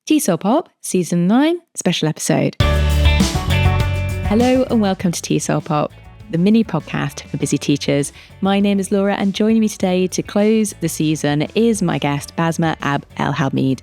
TEFLship Season 9 Special Episode. Hello and welcome to TEFLship, the mini podcast for busy teachers. My name is Laura and joining me today to close the season is my guest, Basma Abd Elhamied.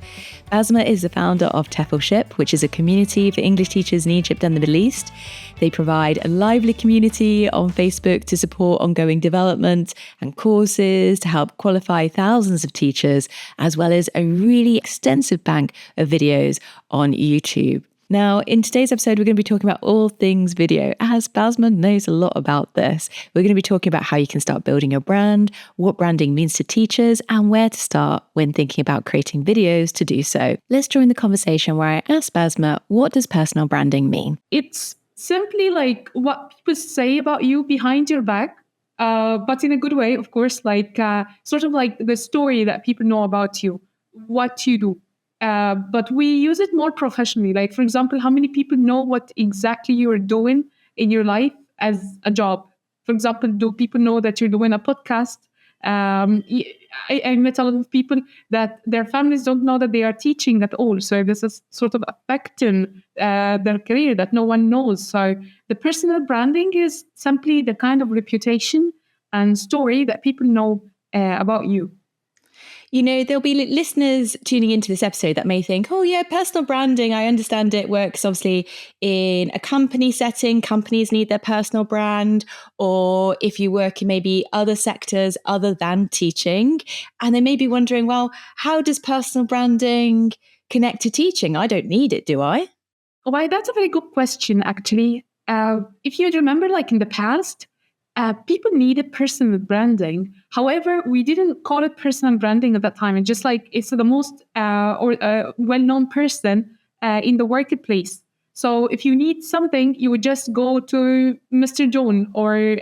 Basma is the founder of TEFLship, which is a community for English teachers in Egypt and the Middle East. They provide a lively community on Facebook to support ongoing development and courses to help qualify thousands of teachers, as well as a really extensive bank of videos on YouTube. Now, in today's episode, we're going to be talking about all things video, as Basma knows a lot about this. We're going to be talking about how you can start building your brand, what branding means to teachers, and where to start when thinking about creating videos to do so. Let's join the conversation where I ask Basma, what does personal branding mean? It's simply like what people say about you behind your back, but in a good way, of course, sort of like the story that people know about you, what you do. But we use it more professionally. Like, for example, how many people know what exactly you're doing in your life as a job? For example, do people know that you're doing a podcast? I met a lot of people that their families don't know that they are teaching at all. So this is sort of affecting their career that no one knows. So the personal branding is simply the kind of reputation and story that people know about you. You know, there'll be listeners tuning into this episode that may think, oh yeah, personal branding, I understand it works obviously in a company setting. Companies need their personal brand, or if you work in maybe other sectors other than teaching. And they may be wondering, well, how does personal branding connect to teaching? I don't need it, do I? Well, that's a very good question, actually. If you remember, like in the past, people needed personal branding. However, we didn't call it personal branding at that time. It's just like it's the most well-known person in the marketplace. So if you need something, you would just go to Mr. John or,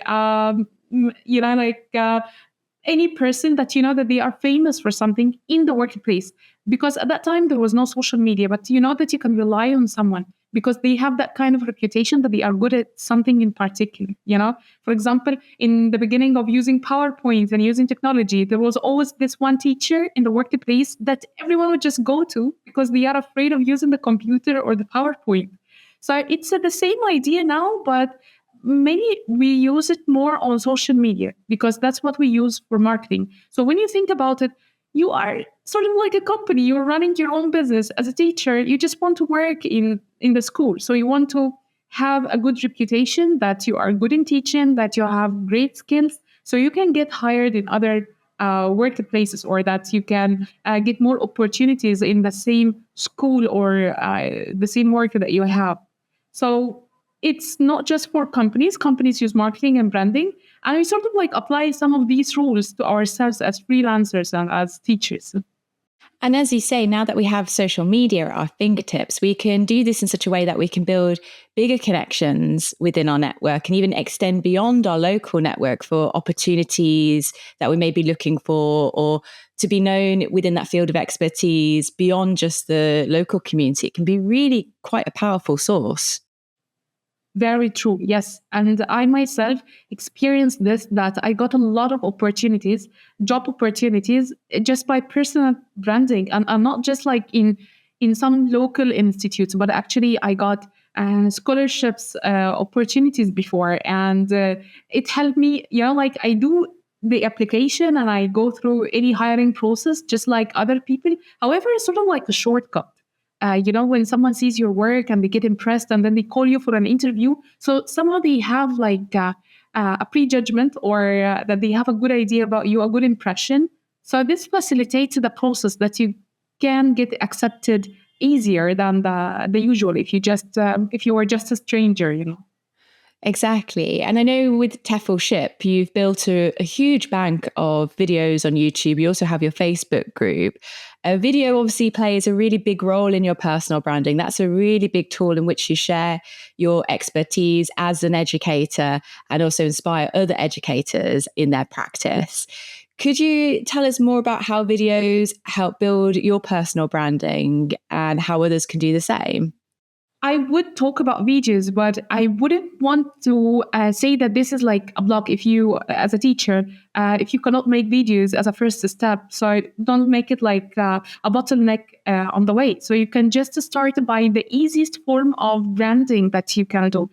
any person that you know that they are famous for something in the marketplace. Because at that time, there was no social media, but you know that you can rely on someone because they have that kind of reputation that they are good at something in particular, you know? For example, in the beginning of using PowerPoint and using technology, there was always this one teacher in the marketplace that everyone would just go to because they are afraid of using the computer or the PowerPoint. So it's the same idea now, but we use it more on social media because that's what we use for marketing. So when you think about it, you are sort of like a company. You're running your own business. As a teacher, you just want to work in the school. So you want to have a good reputation that you are good in teaching, that you have great skills, so you can get hired in other workplaces, or that you can get more opportunities in the same school or the same work that you have. So it's not just for companies. Companies use marketing and branding. And we sort of like apply some of these rules to ourselves as freelancers and as teachers. And as you say, now that we have social media at our fingertips, we can do this in such a way that we can build bigger connections within our network and even extend beyond our local network for opportunities that we may be looking for, or to be known within that field of expertise beyond just the local community. It can be really quite a powerful source. Very true. Yes. And I myself experienced this, that I got a lot of opportunities, job opportunities, just by personal branding, and not just like in some local institutes, but actually I got scholarships opportunities before. And it helped me, like I do the application and I go through any hiring process just like other people. However, it's sort of like a shortcut. When someone sees your work and they get impressed and then they call you for an interview. So somehow they have like a prejudgment, or that they have a good idea about you, a good impression. So this facilitates the process that you can get accepted easier than the usual if you were just a stranger. Exactly. And I know with TEFLship, you've built a huge bank of videos on YouTube. You also have your Facebook group. Video obviously plays a really big role in your personal branding. That's a really big tool in which you share your expertise as an educator and also inspire other educators in their practice. Could you tell us more about how videos help build your personal branding and how others can do the same? I would talk about videos, but I wouldn't want to say that this is like a block if you, as a teacher, if you cannot make videos as a first step. So don't make it like a bottleneck on the way. So you can just start by the easiest form of branding that you can do,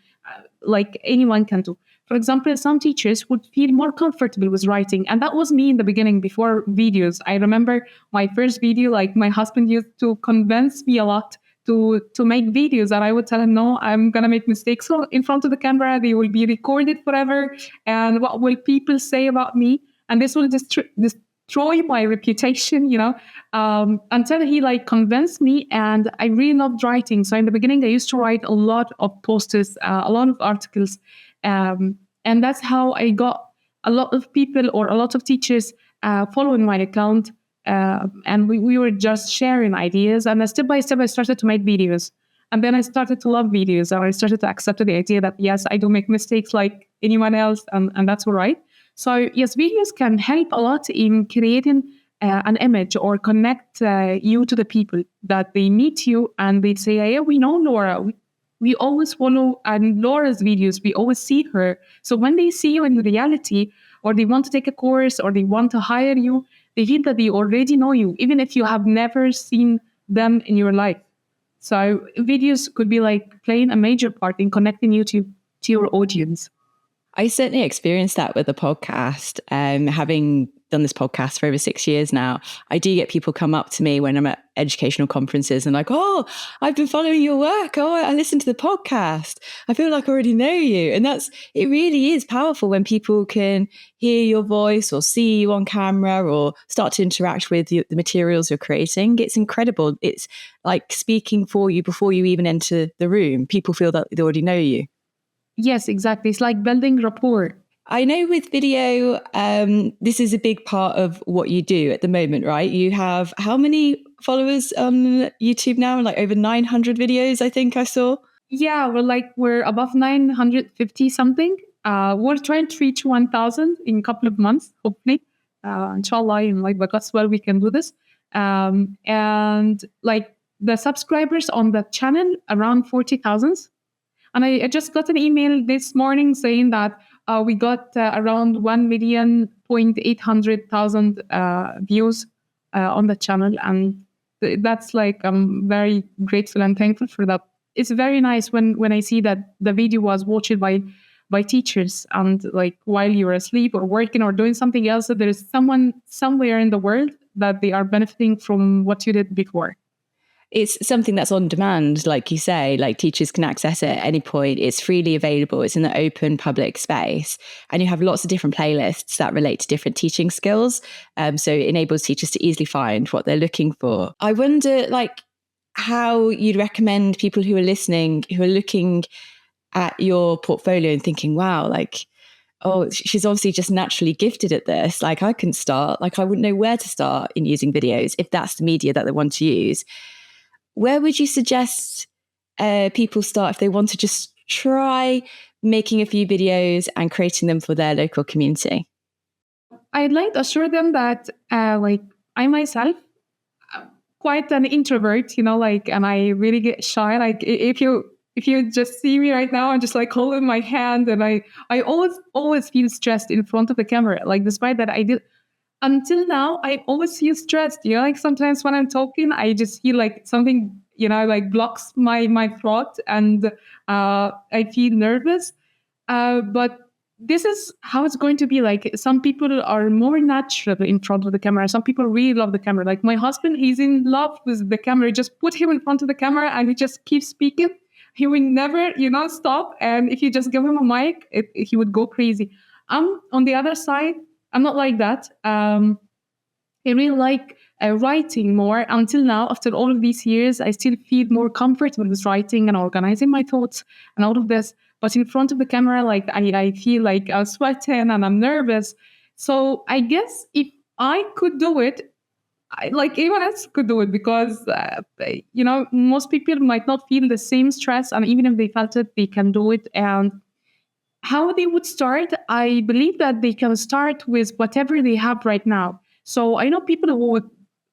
like anyone can do. For example, some teachers would feel more comfortable with writing. And that was me in the beginning before videos. I remember my first video, like my husband used to convince me a lot to make videos, and I would tell him, no, I'm gonna make mistakes in front of the camera. They will be recorded forever, and what will people say about me? And this will destroy my reputation, until he like convinced me, and I really loved writing. So in the beginning, I used to write a lot of posters, a lot of articles, and that's how I got a lot of people or a lot of teachers following my account. And we were just sharing ideas. And step by step, I started to make videos. And then I started to love videos. And I started to accept the idea that, yes, I do make mistakes like anyone else. And that's all right. So, yes, videos can help a lot in creating an image or connect you to the people that they meet you and they say, yeah, we know Laura. We always follow Laura's videos. We always see her. So when they see you in reality, or they want to take a course, or they want to hire you, they feel that they already know you, even if you have never seen them in your life. So videos could be like playing a major part in connecting you to your audience. I certainly experienced that with the podcast. Having done this podcast for over 6 years now, I do get people come up to me when I'm at educational conferences and like, oh, I've been following your work. Oh, I listened to the podcast. I feel like I already know you. And it really is powerful when people can hear your voice or see you on camera or start to interact with the materials you're creating. It's incredible. It's like speaking for you before you even enter the room. People feel that they already know you. Yes, exactly. It's like building rapport. I know with video, this is a big part of what you do at the moment, right? You have how many followers on YouTube now? Like over 900 videos, I think I saw. Yeah, we're above 950 something. We're trying to reach 1,000 in a couple of months, hopefully. Inshallah, in like God's will, we can do this. And like the subscribers on the channel around 40,000. And I just got an email this morning saying that we got around 1,800,000 views on the channel. And that's like, I'm very grateful and thankful for that. It's very nice when I see that the video was watched by teachers, and like while you're asleep or working or doing something else, that there is someone somewhere in the world that they are benefiting from what you did before. It's something that's on demand, like you say, like teachers can access it at any point. It's freely available. It's in the open public space. And you have lots of different playlists that relate to different teaching skills. So it enables teachers to easily find what they're looking for. I wonder, like, how you'd recommend people who are listening, who are looking at your portfolio and thinking, wow, like, oh, she's obviously just naturally gifted at this. Like, I can start, like, I wouldn't know where to start in using videos if that's the media that they want to use. Where would you suggest people start if they want to just try making a few videos and creating them for their local community? I'd like to assure them that, like, I myself, quite an introvert, and I really get shy. Like, if you just see me right now, I'm just like holding my hand, and I always feel stressed in front of the camera. Like, despite that, I did. Until now, I always feel stressed. Like sometimes when I'm talking, I just feel like something, like blocks my throat, and I feel nervous. But this is how it's going to be. Like, some people are more natural in front of the camera. Some people really love the camera. Like my husband, he's in love with the camera. Just put him in front of the camera and he just keeps speaking. He will never, stop. And if you just give him a mic, he would go crazy. On the other side, I'm not like that. I really like writing more. Until now, after all of these years, I still feel more comfortable with writing and organizing my thoughts and all of this. But in front of the camera, like I feel like I'm sweating and I'm nervous. So I guess if I could do it, like anyone else could do it, because most people might not feel the same stress, and even if they felt it, they can do it. And how they would start, I believe that they can start with whatever they have right now. So I know people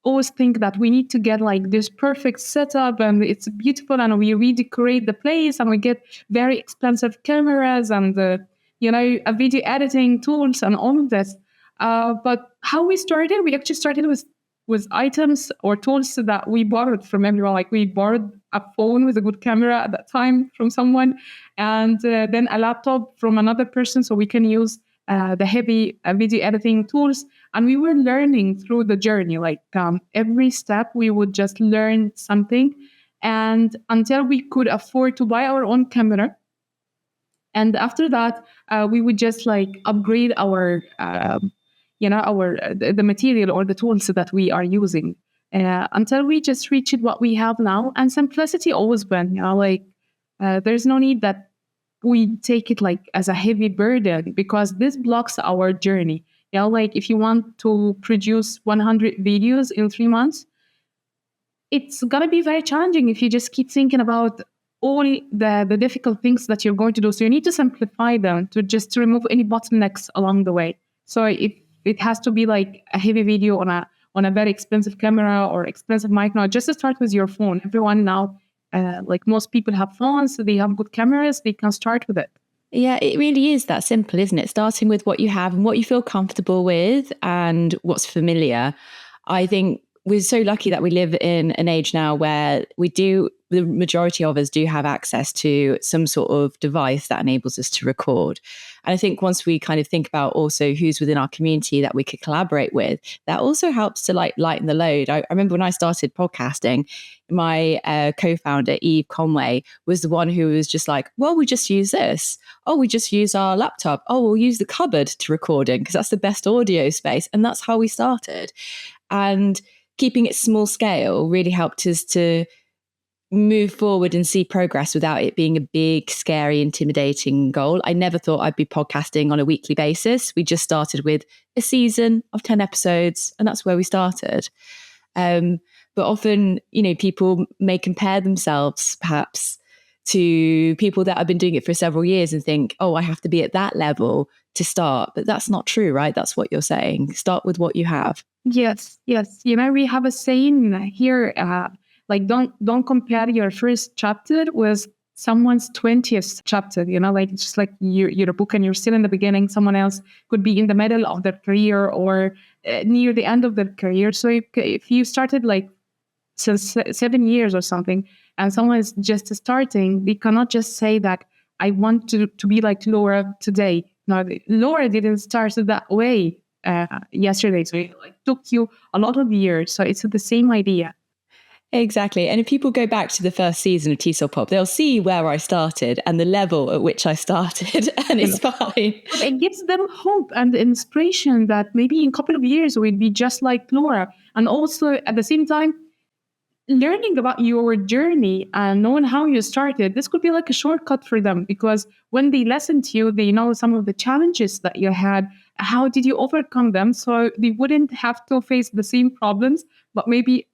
always think that we need to get like this perfect setup and it's beautiful and we redecorate the place and we get very expensive cameras and a video editing tools and all of this. But how we actually started with items or tools that we borrowed from everyone. Like we borrowed a phone with a good camera at that time from someone, and then a laptop from another person, so we can use the heavy video editing tools. And we were learning through the journey. Like every step, we would just learn something, and until we could afford to buy our own camera. And after that, we would just like upgrade our the material or the tools that we are using until we just reached what we have now. And simplicity always wins. There's no need that we take it like as a heavy burden, because this blocks our journey. Like if you want to produce 100 videos in 3 months, it's gonna be very challenging if you just keep thinking about all the difficult things that you're going to do. So you need to simplify them to remove any bottlenecks along the way. So if it has to be like a heavy video on a very expensive camera or expensive mic, now just to start with your phone. Everyone now, like most people have phones, so they have good cameras, they can start with it. Yeah, it really is that simple, isn't it? Starting with what you have and what you feel comfortable with and what's familiar. I think we're so lucky that we live in an age now where the majority of us do have access to some sort of device that enables us to record. And I think once we kind of think about also who's within our community that we could collaborate with, that also helps to like lighten the load. I remember when I started podcasting, my co-founder, Eve Conway, was the one who was just like, well, we just use this. Oh, we just use our laptop. Oh, we'll use the cupboard to record in because that's the best audio space. And that's how we started. And keeping it small scale really helped us to move forward and see progress without it being a big, scary, intimidating goal. I never thought I'd be podcasting on a weekly basis. We just started with a season of 10 episodes, and that's where we started. But often, people may compare themselves perhaps to people that have been doing it for several years and think, oh, I have to be at that level to start. But that's not true, right? That's what you're saying. Start with what you have. Yes. We have a saying here, like don't compare your first chapter with someone's 20th chapter. Like it's just like you're a book and you're still in the beginning. Someone else could be in the middle of their career or near the end of their career. So if you started like since 7 years or something, and someone is just starting, they cannot just say that I want to be like Laura today. No, Laura didn't start that way yesterday. So it took you a lot of years. So it's the same idea. Exactly. And if people go back to the first season of TEFLship, they'll see where I started and the level at which I started, and it's fine. It gives them hope and inspiration that maybe in a couple of years we'll be just like Laura. And also at the same time, learning about your journey and knowing how you started, this could be like a shortcut for them, because when they listen to you, they know some of the challenges that you had. How did you overcome them? So they wouldn't have to face the same problems, but maybe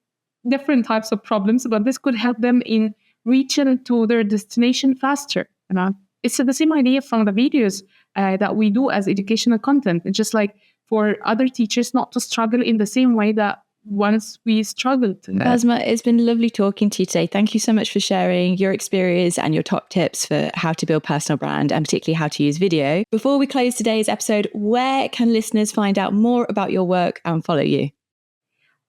different types of problems. But this could help them in reaching to their destination faster. It's the same idea from the videos that we do as educational content. It's just like for other teachers not to struggle in the same way that once we struggled. Basma, it's been lovely talking to you today. Thank you so much for sharing your experience and your top tips for how to build personal brand and particularly how to use video. Before we close today's episode, where can listeners find out more about your work and follow you?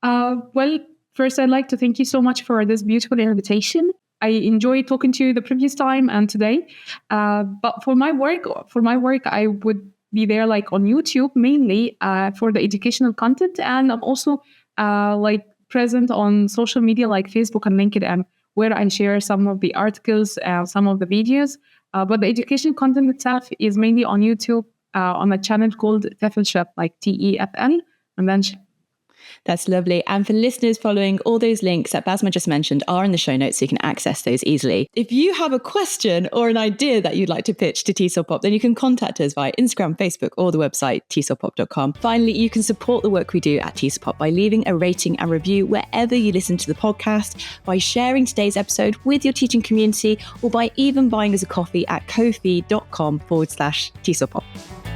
Well, first, I'd like to thank you so much for this beautiful invitation. I enjoyed talking to you the previous time and today. But for my work, I would be there like on YouTube mainly for the educational content, and I'm also like present on social media like Facebook and LinkedIn, where I share some of the articles, some of the videos. But the education content itself is mainly on YouTube on a channel called TEFLship, like TEFL, and then That's lovely. And for listeners following, all those links that Basma just mentioned are in the show notes, so you can access those easily. If you have a question or an idea that you'd like to pitch to TEFLship, then you can contact us via Instagram, Facebook, or the website TEFLship.com. Finally, you can support the work we do at TEFLship by leaving a rating and review wherever you listen to the podcast, by sharing today's episode with your teaching community, or by even buying us a coffee at ko-fi.com/TEFLship.